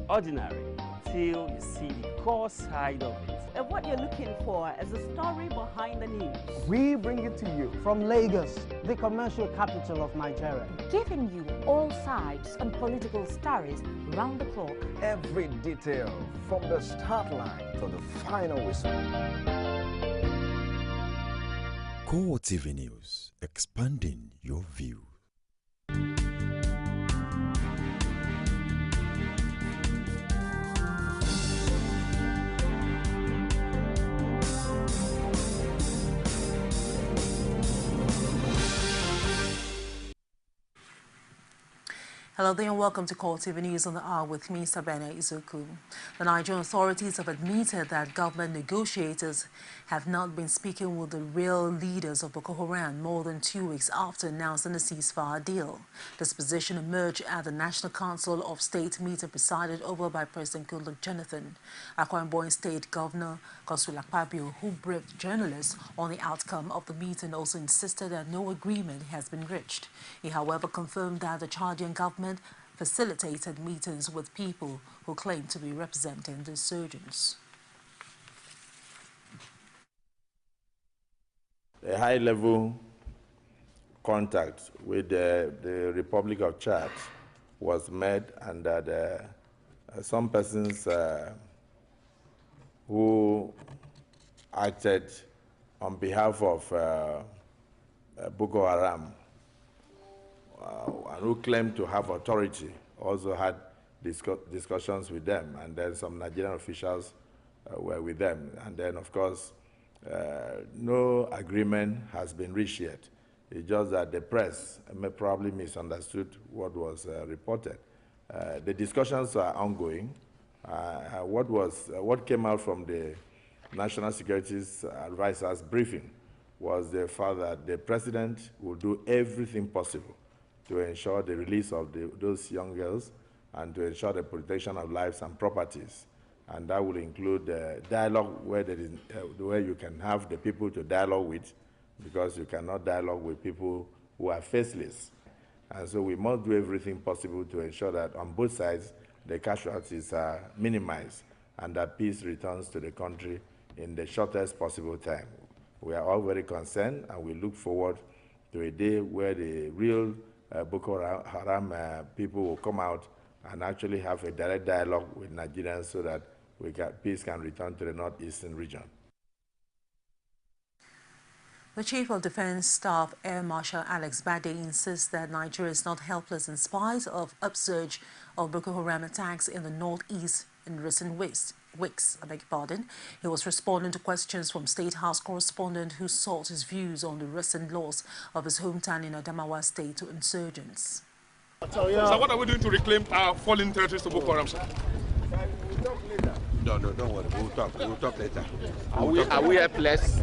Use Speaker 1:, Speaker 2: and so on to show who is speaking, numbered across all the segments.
Speaker 1: ordinary till you see the core side of it.
Speaker 2: And what you're looking for is the story behind the news.
Speaker 3: We bring it to you from Lagos, the commercial capital of Nigeria.
Speaker 4: Giving you all sides and political stories round the clock.
Speaker 5: Every detail from the start line to the final whistle.
Speaker 6: CoreTV News, expanding your view.
Speaker 7: Hello there and welcome to CoreTV News on the Hour with me, Sabena Izuku. The Nigerian authorities have admitted that government negotiators have not been speaking with the real leaders of Boko Haram more than 2 weeks after announcing a ceasefire deal. This position emerged at the National Council of State meeting presided over by President Goodluck Jonathan. Akwa Ibom State Governor Godswill Akpabio, who briefed journalists on the outcome of the meeting, also insisted that no agreement has been reached. He, however, confirmed that the Chadian government facilitated meetings with people who claim to be representing the insurgents.
Speaker 8: A high-level contact with the Republic of Chad was made, and that some persons who acted on behalf of Boko Haram and who claimed to have authority also had discussions with them, and then some Nigerian officials were with them. And then, of course, no agreement has been reached yet. It's just that the press may probably misunderstood what was reported. The discussions are ongoing. What came out from the National Security Advisor's briefing was the fact that the president will do everything possible to ensure the release of those young girls and to ensure the protection of lives and properties. And that will include dialogue where you can have the people to dialogue with, because you cannot dialogue with people who are faceless. And so we must do everything possible to ensure that on both sides the casualties are minimized and that peace returns to the country in the shortest possible time. We are all very concerned, and we look forward to a day where the real Boko Haram people will come out and actually have a direct dialogue with Nigerians so that peace can return to the northeastern region.
Speaker 7: The Chief of Defense Staff, Air Marshal Alex Bade, insists that Nigeria is not helpless in spite of upsurge of Boko Haram attacks in the northeast in recent weeks. I beg your pardon. He was responding to questions from State House correspondent who sought his views on the recent loss of his hometown in Adamawa State to insurgents.
Speaker 9: So what are we doing to reclaim our fallen territories to Boko Haram, sir?
Speaker 10: No, don't worry. We'll talk later.
Speaker 11: Are we helpless?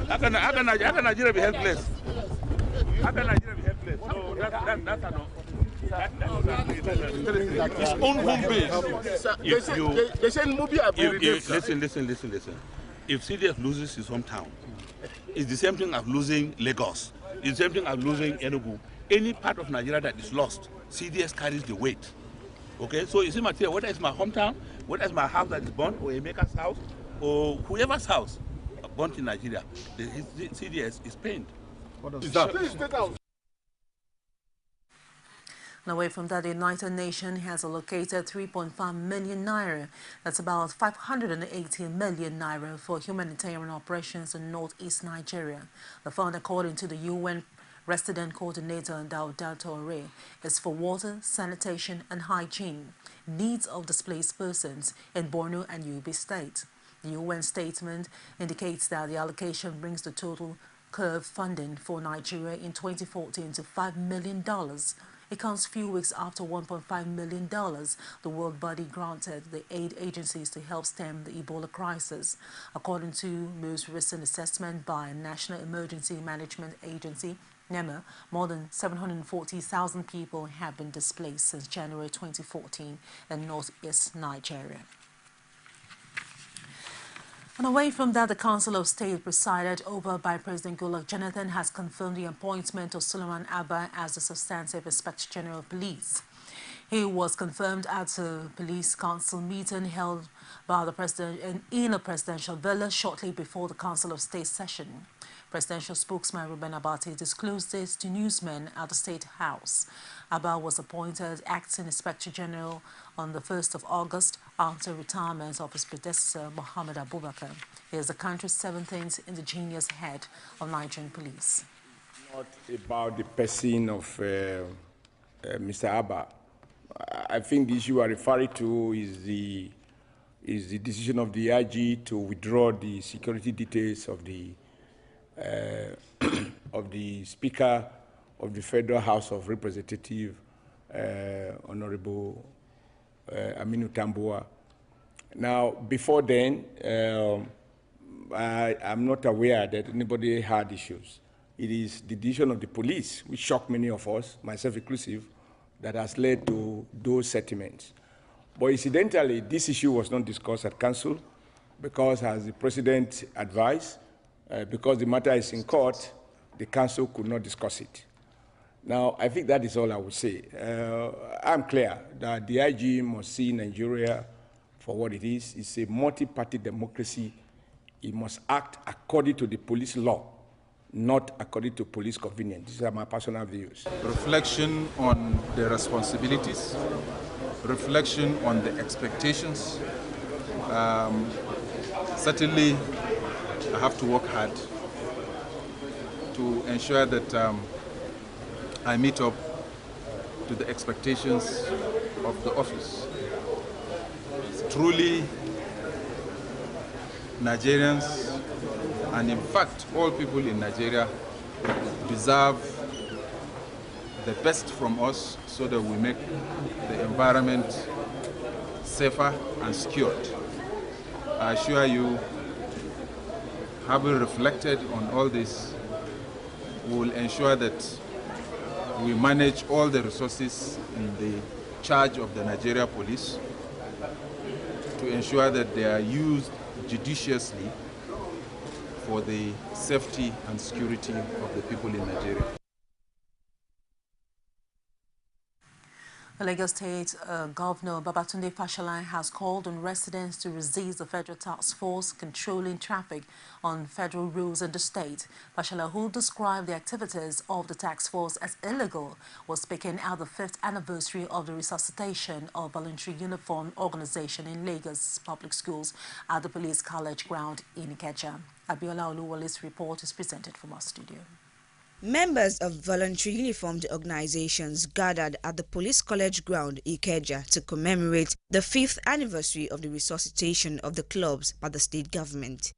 Speaker 9: How can Nigeria be helpless? How can Nigeria be helpless? No, that's enough. His own home base.
Speaker 11: They send
Speaker 10: Listen. If CDF loses his hometown, it's the same thing as losing Lagos. It's the same thing as losing Enugu. Any part of Nigeria that is lost, CDS carries the weight. Okay, so it's immaterial whether it's my hometown, whether it's my house that is burnt, or Emeka's house, or whoever's house burnt in Nigeria. The CDS is pained.
Speaker 9: What does that?
Speaker 7: And away from that, the United Nations has allocated 3.5 million naira, that's about 580 million naira, for humanitarian operations in northeast Nigeria. The fund, according to the UN Resident Coordinator Dauda Torre, is for water, sanitation and hygiene, needs of displaced persons in Borno and Yobe State. The UN statement indicates that the allocation brings the total curve funding for Nigeria in 2014 to $5 million. It comes a few weeks after $1.5 million the world body granted the aid agencies to help stem the Ebola crisis. According to most recent assessment by National Emergency Management Agency, NEMA, more than 740,000 people have been displaced since January 2014 in northeast Nigeria. And away from that, the Council of State, presided over by President Goodluck Jonathan, has confirmed the appointment of Suleiman Abba as the substantive Inspector General of Police. He was confirmed at a police council meeting held by the president in a presidential villa shortly before the Council of State session. Presidential spokesman Ruben Abati disclosed this to newsmen at the State House. Abba was appointed acting Inspector General on the 1st of August after retirement of his predecessor, Mohammed Abubakar. He is the country's 17th indigenous head of Nigerian police.
Speaker 5: Not about the person of Mr. Abba. I think the issue you are referring to is the decision of the IG to withdraw the security details of the Speaker of the Federal House of Representatives, Honorable Aminu Tambuwa. Now, before then, I'm not aware that anybody had issues. It is the decision of the police, which shocked many of us, myself inclusive, that has led to those settlements. But incidentally, this issue was not discussed at Council because, as the President advised, because the matter is in court, the Council could not discuss it. Now, I think that is all I would say. I'm clear that the IG must see Nigeria for what it is. It's a multi-party democracy. It must act according to the police law, not according to police convenience. These are my personal views.
Speaker 12: Reflection on the responsibilities, reflection on the expectations. Certainly, I have to work hard to ensure that I meet up to the expectations of the office. Truly, Nigerians, and in fact, all people in Nigeria deserve the best from us so that we make the environment safer and secured. I assure you, having reflected on all this, we will ensure that we manage all the resources in the charge of the Nigeria Police to ensure that they are used judiciously for the safety and security of the people in Nigeria.
Speaker 7: The Lagos State Governor Babatunde Fashola has called on residents to resist the federal task force controlling traffic on federal roads in the state. Fashola, who described the activities of the task force as illegal, was speaking at the 5th anniversary of the resuscitation of voluntary uniform organization in Lagos public schools at the Police College ground in Ikeja. Abiola Oluwale's report is presented from our studio.
Speaker 13: Members of voluntary uniformed organizations gathered at the Police College ground Ikeja to commemorate the 5th anniversary of the resuscitation of the clubs by the state government.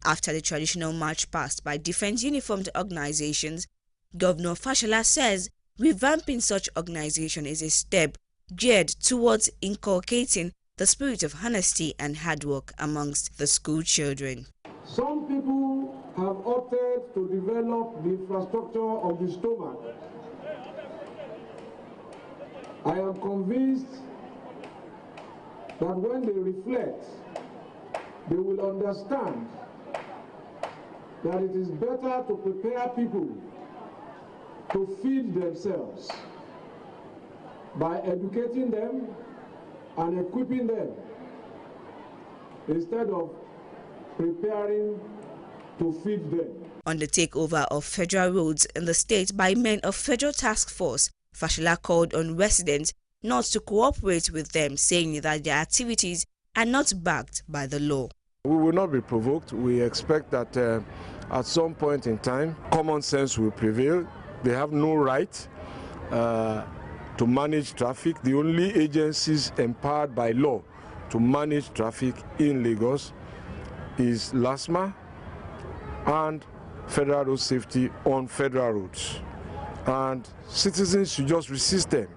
Speaker 13: After the traditional march past by different uniformed organizations, Governor Fashola says revamping such organization is a step geared towards inculcating the spirit of honesty and hard work amongst the school children.
Speaker 14: Some people have opted to develop the infrastructure of the stomach. I am convinced that when they reflect, they will understand that it is better to prepare people to feed themselves by educating them and equipping them instead of preparing to feed them.
Speaker 13: On the takeover of federal roads in the state by men of Federal Task Force, Fashola called on residents not to cooperate with them, saying that their activities are not backed by the law.
Speaker 15: We will not be provoked. We expect that at some point in time, common sense will prevail. They have no right to manage traffic. The only agencies empowered by law to manage traffic in Lagos is LASMA and Federal Road Safety on federal roads. And citizens should just resist them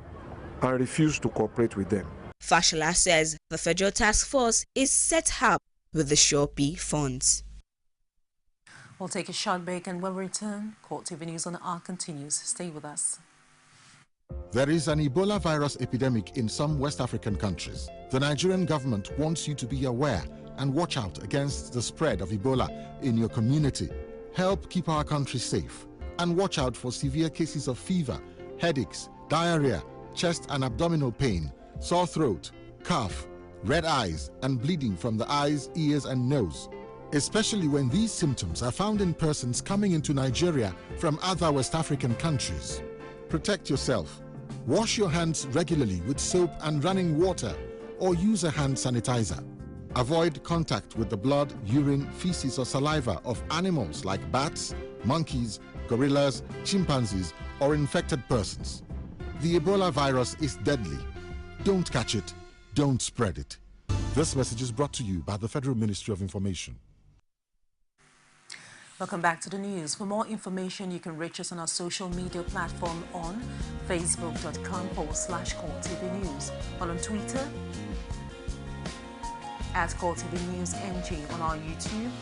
Speaker 15: and refuse to cooperate with them.
Speaker 13: Fashola says the Federal Task Force is set up with the Shopee funds.
Speaker 7: We'll take a short break, and when we return, CoreTV News on the Hour continues. Stay with us.
Speaker 16: There is an Ebola virus epidemic in some West African countries. The Nigerian government wants you to be aware and watch out against the spread of Ebola in your community. Help keep our country safe and watch out for severe cases of fever, headaches, diarrhea, chest and abdominal pain, sore throat, cough, red eyes, and bleeding from the eyes, ears, and nose, especially when these symptoms are found in persons coming into Nigeria from other West African countries. Protect yourself. Wash your hands regularly with soap and running water, or use a hand sanitizer. Avoid contact with the blood, urine, feces, or saliva of animals like bats, monkeys, gorillas, chimpanzees, or infected persons. The Ebola virus is deadly. Don't catch it. Don't spread it. This message is brought to you by the Federal Ministry of Information.
Speaker 7: Welcome back to the news. For more information, you can reach us on our social media platform on facebook.com/CoreTV News, or on Twitter at CoreTV News NG, on our YouTube,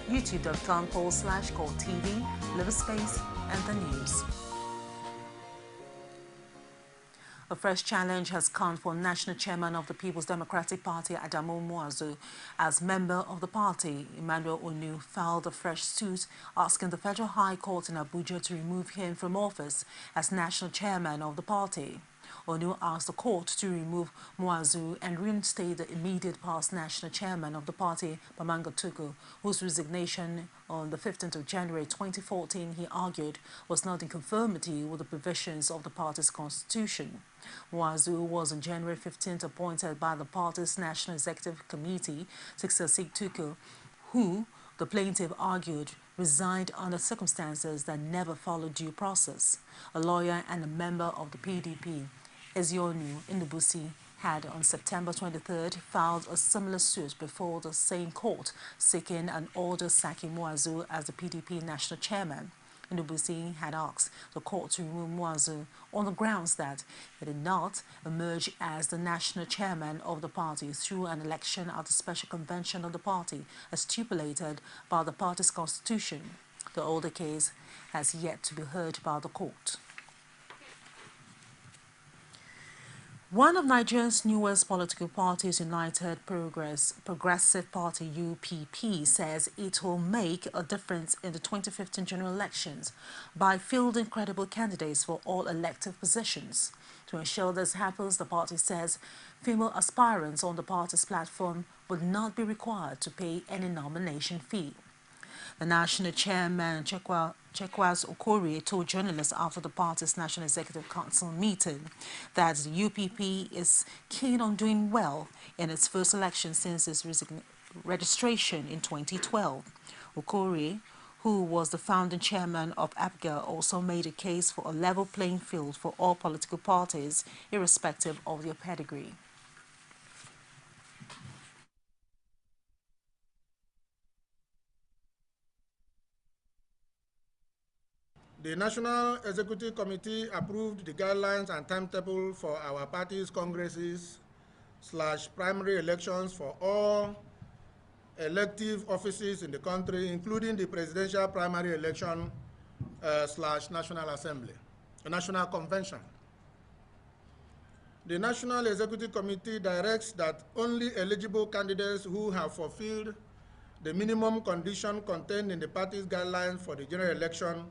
Speaker 7: youtube.com/CoreTV, leave space, and the news. A fresh challenge has come for National Chairman of the People's Democratic Party, Adamu Muazu. As member of the party, Emmanuel Onu filed a fresh suit asking the Federal High Court in Abuja to remove him from office as National Chairman of the party. Onu asked the court to remove Muazu and reinstate the immediate past national chairman of the party, Bamanga Tugu, whose resignation on the 15th of January 2014, he argued, was not in conformity with the provisions of the party's constitution. Muazu was on January 15th appointed by the party's National Executive Committee to succeed Tugu, who, the plaintiff argued, resigned under circumstances that never followed due process. A lawyer and a member of the PDP, Ezionu Indubusi, had on September 23rd filed a similar suit before the same court, seeking an order sacking Muazu as the PDP national chairman. Indubusi had asked the court to remove Muazu on the grounds that he did not emerge as the national chairman of the party through an election at the special convention of the party, as stipulated by the party's constitution. The older case has yet to be heard by the court. One of Nigeria's newest political parties, United Progressive Party (UPP), says it will make a difference in the 2015 general elections by fielding credible candidates for all elective positions. To ensure this happens, the party says female aspirants on the party's platform would not be required to pay any nomination fee. The national chairman, Chekwas Okorie, told journalists after the party's National Executive Council meeting that the UPP is keen on doing well in its first election since its registration in 2012. Okorie, who was the founding chairman of APGA, also made a case for a level playing field for all political parties, irrespective of their pedigree.
Speaker 17: The National Executive Committee approved the guidelines and timetable for our party's congresses / primary elections for all elective offices in the country, including the presidential primary election / National Assembly, National Convention. The National Executive Committee directs that only eligible candidates who have fulfilled the minimum condition contained in the party's guidelines for the general election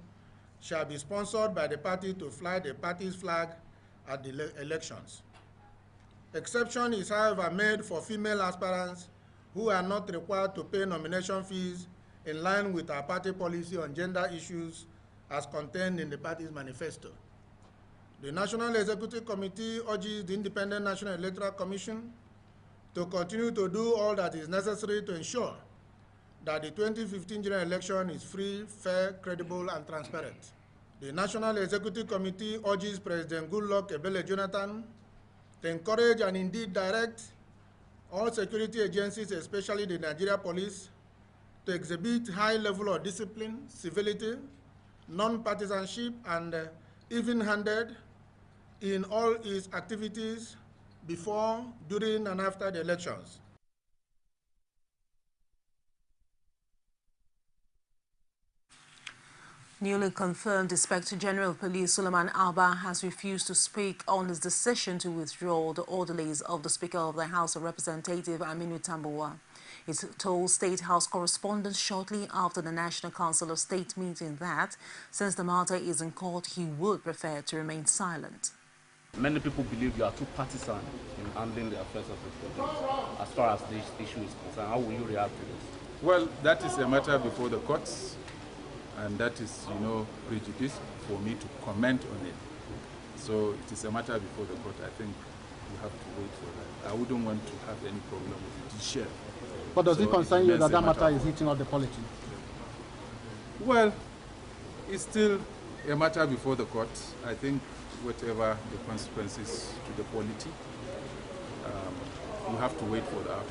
Speaker 17: shall be sponsored by the party to fly the party's flag at the elections. Exception is, however, made for female aspirants who are not required to pay nomination fees in line with our party policy on gender issues as contained in the party's manifesto. The National Executive Committee urges the Independent National Electoral Commission to continue to do all that is necessary to ensure that the 2015 general election is free, fair, credible, and transparent. The National Executive Committee urges President Goodluck Ebele Jonathan to encourage and indeed direct all security agencies, especially the Nigeria Police, to exhibit high level of discipline, civility, non-partisanship, and even-handed in all its activities before, during, and after the elections.
Speaker 7: Newly confirmed Inspector General of Police Suleiman Alba has refused to speak on his decision to withdraw the orderlies of the Speaker of the House of Representatives, Aminu Tambuwa. He told State House correspondents shortly after the National Council of State meeting that, since the matter is in court, he would prefer to remain silent.
Speaker 18: Many people believe you are too partisan in handling the affairs of the province. As far as this issue is concerned, how will you react to this?
Speaker 12: Well, that is a matter before the courts, and that is, prejudice for me to comment on it. So it is a matter before the court. I think we have to wait for that. I wouldn't want to have any problem with the share.
Speaker 3: But does it concern you that that matter is hitting on the polity?
Speaker 12: Well, it's still a matter before the court. I think whatever the consequences to the polity, we have to wait for that.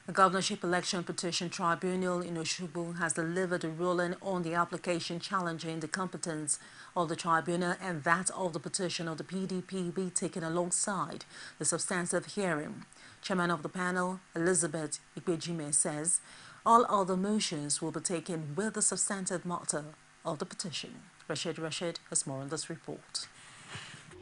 Speaker 7: The Governorship Election Petition Tribunal in Osogbo has delivered a ruling on the application challenging the competence of the tribunal and that of the petition of the PDP be taken alongside the substantive hearing. Chairman of the panel, Elizabeth Ikpejime, says all other motions will be taken with the substantive matter of the petition. Rashid has more on this report.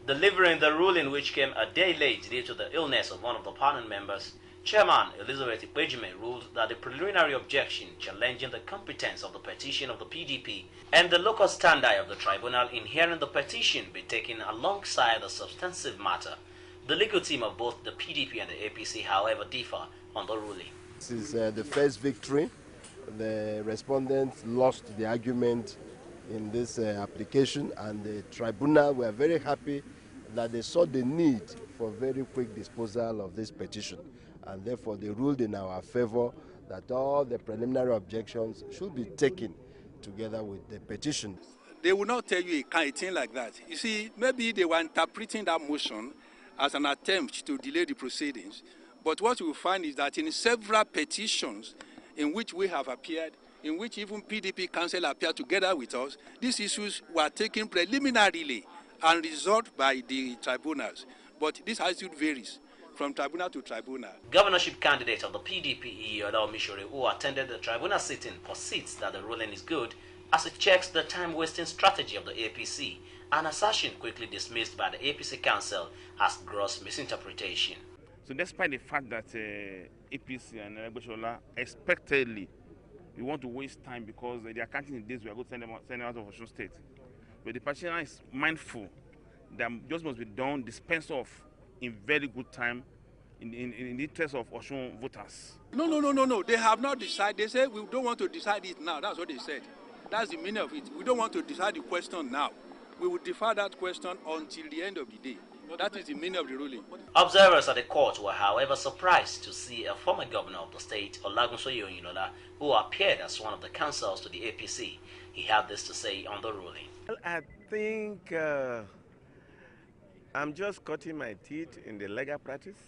Speaker 19: Delivering the ruling, which came a day late due to the illness of one of the panel members, Chairman Elizabeth Ikpejime ruled that the preliminary objection challenging the competence of the petition of the PDP and the local standard of the tribunal in hearing the petition be taken alongside the substantive matter. The legal team of both the PDP and the APC, however, differ on the ruling.
Speaker 20: This is the first victory. The respondents lost the argument in this application, and the tribunal were very happy that they saw the need for very quick disposal of this petition, and therefore they ruled in our favor that all the preliminary objections should be taken together with the petition.
Speaker 21: They will not tell you a thing like that. You see, maybe they were interpreting that motion as an attempt to delay the proceedings, but what you will find is that in several petitions in which we have appeared, in which even PDP Council appeared together with us, these issues were taken preliminarily and resolved by the tribunals. But this attitude varies from tribunal to tribunal.
Speaker 19: Governorship candidate of the PDP, Iyiola Omishore, who attended the tribunal sitting, posits that the ruling is good as it checks the time-wasting strategy of the APC, an assertion quickly dismissed by the APC Council as gross misinterpretation.
Speaker 9: So despite the fact that APC and Ogboshola expectedly we want to waste time because they are counting the days we are going to send them out of Osun State, but the petitioner is mindful that just must be done, dispensed off in very good time in the interest of Osun voters.
Speaker 21: No. They have not decided. They say we don't want to decide it now. That's what they said. That's the meaning of it. We don't want to decide the question now. We will defer that question until the end of the day. That is the meaning of the ruling.
Speaker 19: Observers at the court were, however, surprised to see a former governor of the state, Olagunsoye Oyinlola, who appeared as one of the counsels to the APC. He had this to say on the ruling.
Speaker 22: Well, I think I'm just cutting my teeth in the legal practice,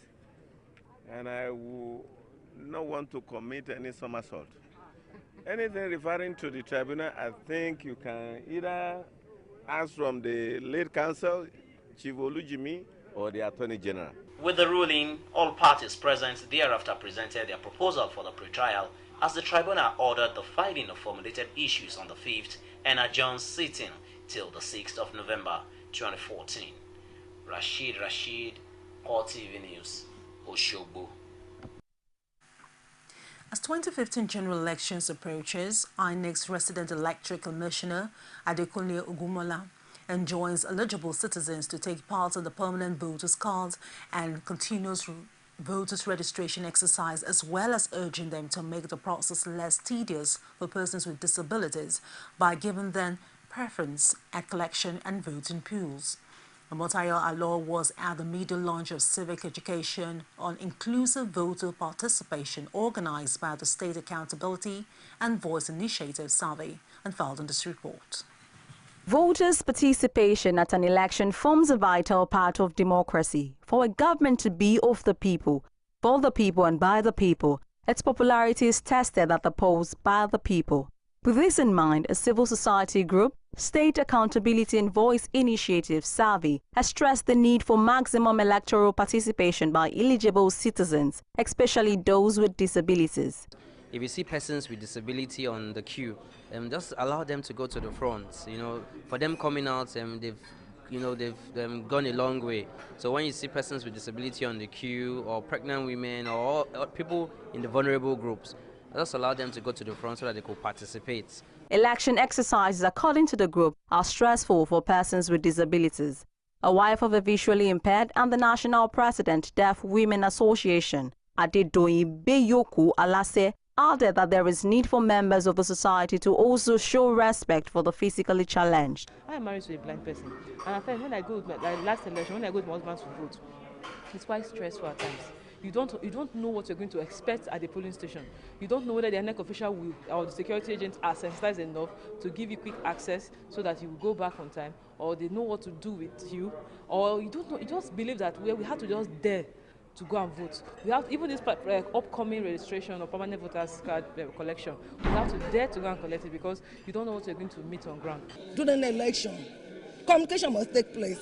Speaker 22: and I will not want to commit any somersault. Anything referring to the tribunal, I think you can either ask from the lead counsel, Chief Olujimi, or the Attorney General.
Speaker 19: With the ruling, all parties present thereafter presented their proposal for the pretrial as the tribunal ordered the filing of formulated issues on the 5th and adjourned sitting till the 6th of November 2014. Rashid, CoreTV News, Osogbo.
Speaker 7: As 2015 general elections approaches, INEC's resident electoral commissioner, Adekunle Ogunmola, enjoins eligible citizens to take part in the permanent voters' cards and continuous voters registration exercise, as well as urging them to make the process less tedious for persons with disabilities by giving them preference at collection and voting pools. Omotayo Alo was at the media launch of Civic Education on Inclusive Voter Participation organized by the State Accountability and Voice Initiative survey and filed in this report.
Speaker 23: Voters' participation at an election forms a vital part of democracy. For a government to be of the people, for the people and by the people, its popularity is tested at the polls by the people. With this in mind, a civil society group, State Accountability and Voice Initiative survey, has stressed the need for maximum electoral participation by eligible citizens, especially those with disabilities.
Speaker 1: if you see persons with disability on the queue, just allow them to go to the front. You know, for them coming out, they've gone a long way. So when you see persons with disability on the queue, or pregnant women, or people in the vulnerable groups, just allow them to go to the front so that they could participate.
Speaker 23: Election exercises, according to the group, are stressful for persons with disabilities. A wife of a visually impaired and the national president, Deaf Women Association, Adedoyin Beyoku Alase, added that there is need for members of the society to also show respect for the physically challenged.
Speaker 2: I am married to a blind person, and I find when I go with my last election, when I go with my husband to vote, it's quite stressful at times. You don't know what you're going to expect at the polling station. You don't know whether the NEC official will, or the security agents are sensitized enough to give you quick access so that you will go back on time, or they know what to do with you, or you don't know. You just believe that we have to just dare to go and vote. We have even this upcoming registration or permanent voters card collection. We have to dare to go and collect it because you don't know what you're going to meet on ground.
Speaker 4: During an election, communication must take place,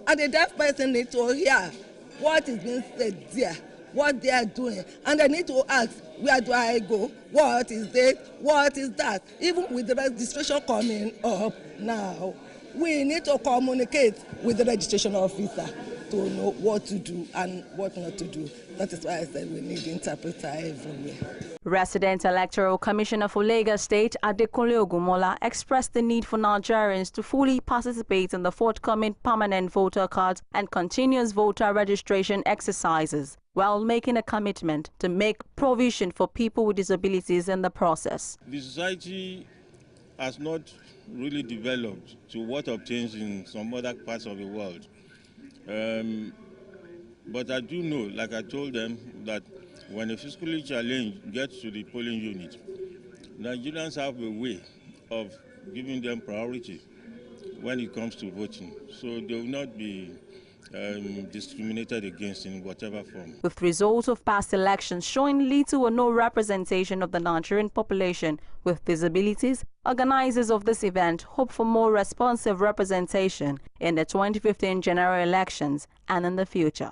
Speaker 4: and the deaf person needs to hear what is being said there, what they are doing, and they need to ask, where do I go? What is this? What is that? Even with the registration coming up now, we need to communicate with the registration officer to know what to do and what not to do. That is why I said we need interpreter everywhere.
Speaker 23: Resident Electoral Commissioner for Lagos State, Adekunle Ogunmola, expressed the need for Nigerians to fully participate in the forthcoming permanent voter cards and continuous voter registration exercises, while making a commitment to make provision for people with disabilities in the process.
Speaker 24: The society has not really developed to what obtains in some other parts of the world. But I do know, like I told them, that when a physically challenged gets to the polling unit, Nigerians have a way of giving them priority when it comes to voting. So they will not be discriminated against in whatever form.
Speaker 23: With results of past elections showing little or no representation of the Nigerian population with disabilities, organizers of this event hope for more responsive representation in the 2015 general elections and in the future.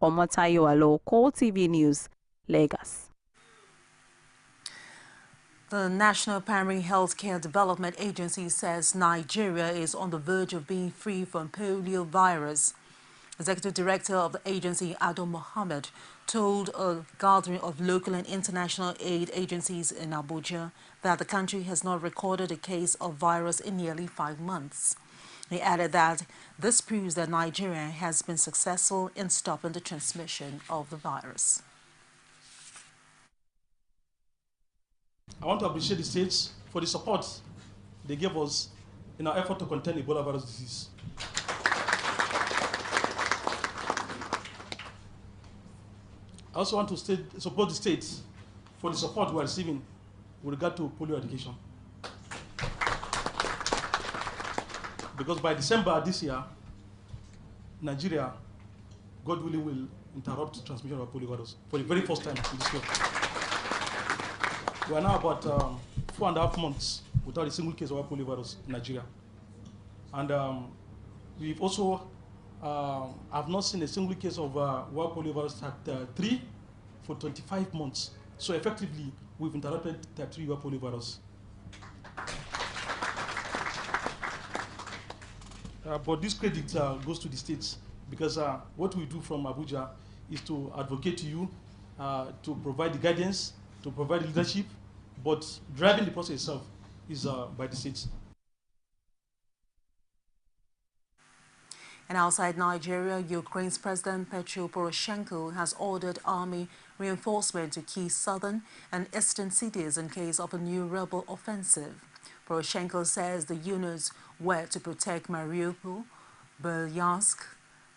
Speaker 23: Omotayo Alo, CoreTV News, Lagos.
Speaker 7: The National Primary Healthcare Development Agency says Nigeria is on the verge of being free from polio virus. Executive Director of the agency, Ado Mohammed, told a gathering of local and international aid agencies in Abuja that the country has not recorded a case of virus in nearly 5 months. He added that this proves that Nigeria has been successful in stopping the transmission of the virus.
Speaker 25: I want to appreciate the states for the support they gave us in our effort to contain Ebola virus disease. I also want to support the states for the support we are receiving with regard to polio eradication. Because by December this year, Nigeria, God willing, will interrupt transmission of polio virus for the very first time in this year. We are now about 4.5 months without a single case of polio virus in Nigeria. And we've also have not seen a single case of polio virus type 3 for 25 months. So effectively, we've interrupted type 3 polio virus. But this credit goes to the states because what we do from Abuja is to advocate to you, to provide the guidance, to provide the leadership, but driving the process itself is by the states.
Speaker 7: And outside Nigeria, Ukraine's President Petro Poroshenko has ordered army reinforcement to key southern and eastern cities in case of a new rebel offensive. Poroshenko says the units were to protect Mariupol, Bryansk,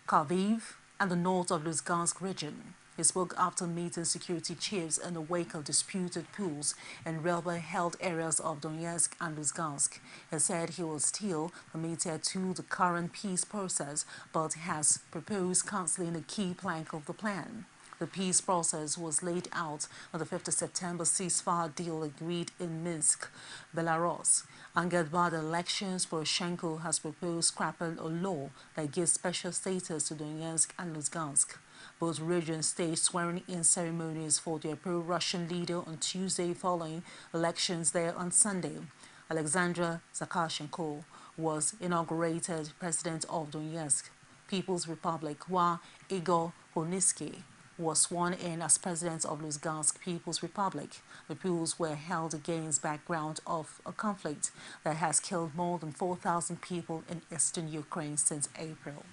Speaker 7: Kharkiv, and the north of Lugansk region. He spoke after meeting security chiefs in the wake of disputed pools in rebel-held areas of Donetsk and Lugansk. He said he will still committed to the current peace process, but has proposed cancelling a key plank of the plan. The peace process was laid out on the 5th of September ceasefire deal agreed in Minsk, Belarus. Angered by the elections, Poroshenko has proposed scrapping a law that gives special status to Donetsk and Lugansk. Both regions staged swearing-in ceremonies for their pro-Russian leader on Tuesday following elections there on Sunday. Alexander Zakashenko was inaugurated president of Donetsk People's Republic, while Igor Honiski was sworn in as president of Lugansk People's Republic. The polls were held against background of a conflict that has killed more than 4,000 people in eastern Ukraine since April.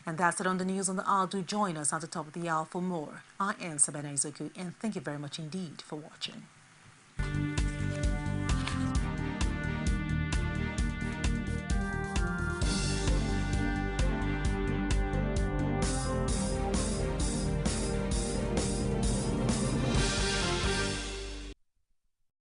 Speaker 7: And that's it on the news on the hour. Do join us at the top of the hour for more. I am Sabina Izoku, and thank you very much indeed for watching.